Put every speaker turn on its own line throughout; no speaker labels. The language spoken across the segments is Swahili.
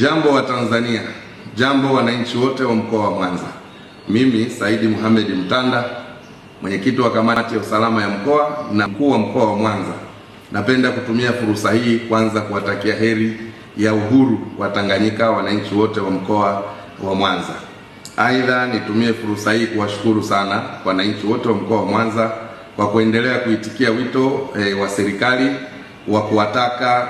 Jambo wa Tanzania, jambo wananchi wote wa mkoa wa Mwanza. Mimi Saidi Mohamed Mtanda, mwenyekiti wa kamati ya usalama ya mkoa na mkuu wa mkoa wa Mwanza, napenda kutumia fursa hii kwanza kuwatakia heri ya uhuru wa Tanganyika wananchi wote wa mkoa wa Mwanza. Aidha, nitumie fursa hii kuwashukuru sana wananchi wote wa mkoa wa Mwanza kwa kuendelea kuitikia wito wa serikali wa kuwataka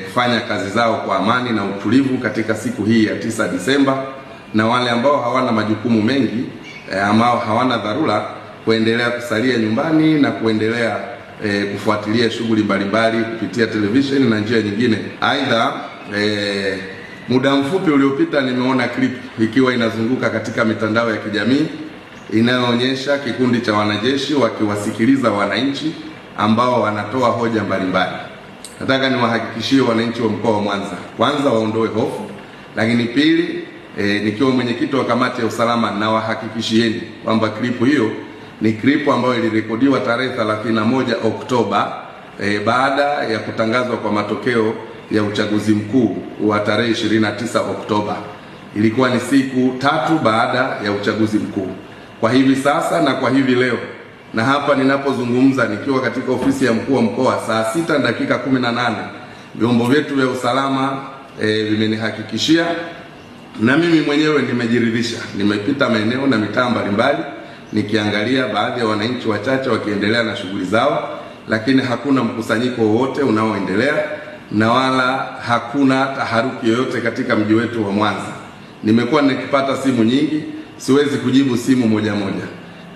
kufanya kazi zao kwa amani na utulivu katika siku hii ya 9 Disemba, na wale ambao hawana majukumu mengi ambao hawana dharura kuendelea kusalia nyumbani na kuendelea kufuatilia shughuli mbalimbali kupitia televisheni na njia nyingine. Aidha, muda mfupi uliopita nimeona clip ikiwa inazunguka katika mitandao ya kijamii inayoonyesha kikundi cha wanajeshi wakiwasikiliza wananchi ambao wanatoa hoja mbalimbali. Nataka niwahakikishie wananchi wa mkoa wa Mwanza, kwanza waondoe hofu, lakini pili, nikiwa mwenyekiti wa kamati ya usalama na wahakikishieni kwamba klipu hiyo ni klipu ambayo ilirekodiwa tarehe 31 Oktoba baada ya kutangazwa kwa matokeo ya uchaguzi mkuu wa tarehe 29 Oktoba. Ilikuwa ni siku 3 baada ya uchaguzi mkuu. Kwa hivi sasa na kwa hivi leo na hapa ninapozungumza nikiwa katika ofisi ya mkuu wa mkoa, saa 6:18 vyombo vyetu vya usalama vimenihakikishia, na mimi mwenyewe nimejiridhisha. Nimepita maeneo na mitaa mbalimbali nikiangalia baadhi ya wananchi wachache wakiendelea na shughuli zao, lakini hakuna mkusanyiko wowote unaoendelea na wala hakuna taharuki yoyote katika mji wetu wa Mwanza. Nimekuwa nikipata simu nyingi, siwezi kujibu simu moja moja.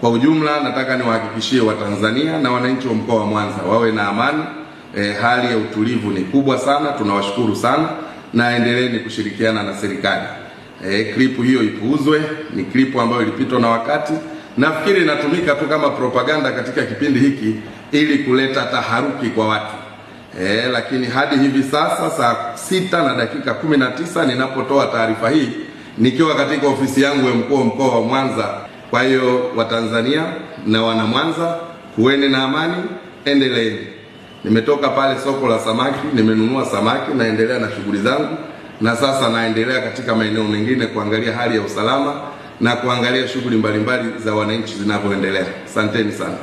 Kwa ujumla, nataka niwahakikishie Watanzania na wananchi wa mkoa wa Mwanza wawe na amani. Hali ya utulivu ni kubwa sana, tunawashukuru sana, na endeleeni kushirikiana na serikali. Klipu hiyo ipuuzwe, ni klipu ambayo ilipitwa na wakati. Nafikiri inatumika tu kama propaganda katika kipindi hiki ili kuleta taharuki kwa watu. Lakini hadi hivi sasa saa 6:19 ninapotoa taarifa hii nikiwa katika ofisi yangu ya mkuu wa mkoa wa Mwanza. Kwa hiyo Watanzania na wana Mwanza, kuweni na amani, endeleeni. Nimetoka pale soko la samaki, nimenunua samaki, naendelea na shughuli zangu, na sasa naendelea katika maeneo mengine kuangalia hali ya usalama na kuangalia shughuli mbalimbali za wananchi zinavyoendelea. Asanteni sana.